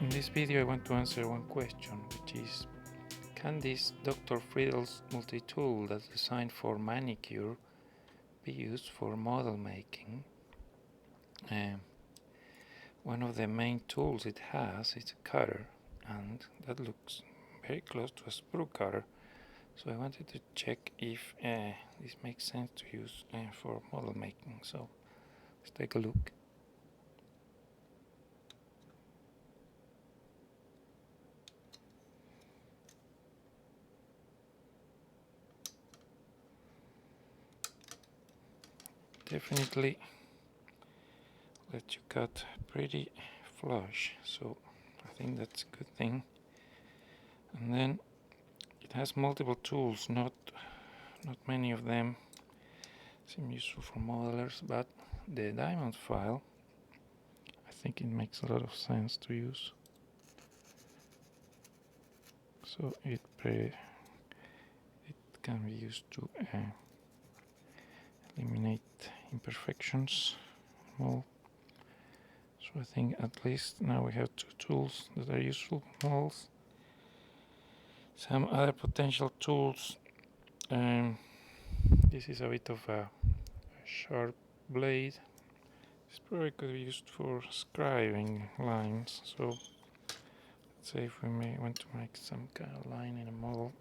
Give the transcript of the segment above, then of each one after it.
In this video I want to answer one question, which is, can this Dr. Friedels multi-tool that's designed for manicure be used for model making? One of the main tools it has is a cutter, and that looks very close to a sprue cutter, so I wanted to check if this makes sense to use for model making. So let's take a look. Definitely let you cut pretty flush, so I think that's a good thing. And then it has multiple tools, not many of them seem useful for modelers, but the diamond file, I think it makes a lot of sense to use. So it can be used to eliminate imperfections. Well, so I think at least now we have two tools that are useful for models. Some other potential tools. This is a bit of a sharp blade. This probably could be used for scribing lines. So let's say if we want to make some kind of line in a model,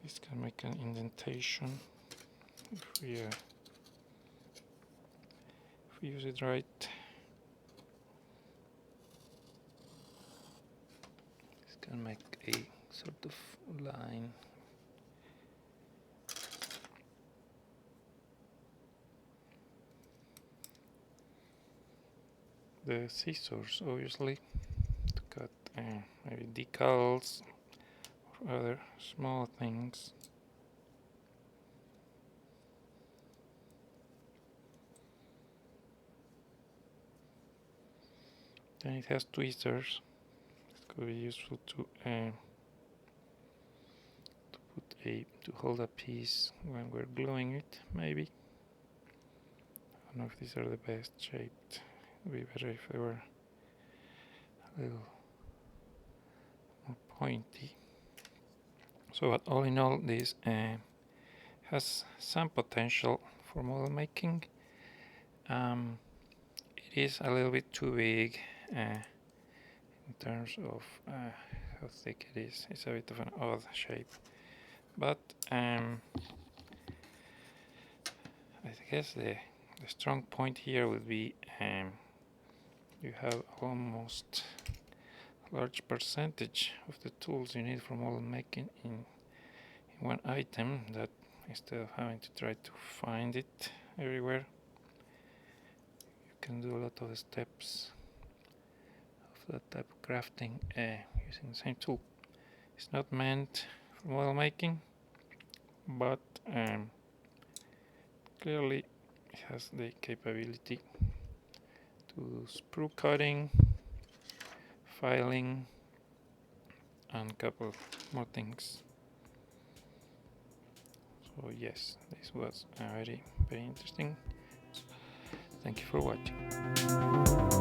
this can make an indentation if we use it right. This can make a sort of line. The scissors, obviously, to cut maybe decals or other small things. Then it has tweezers. It could be useful to hold a piece when we're gluing it, maybe. I don't know if these are the best shaped. It would be better if they were a little more pointy. So all in all, this has some potential for model making. It is a little bit too big in terms of how thick it is. It's a bit of an odd shape, but I guess the strong point here would be you have almost a large percentage of the tools you need for model making in one item, that instead of having to try to find it everywhere, you can do a lot of the steps of that type of crafting using the same tool. It's not meant for model making, but clearly it has the capability to do sprue cutting, filing, and a couple more things. So yes, this was very interesting. Thank you for watching.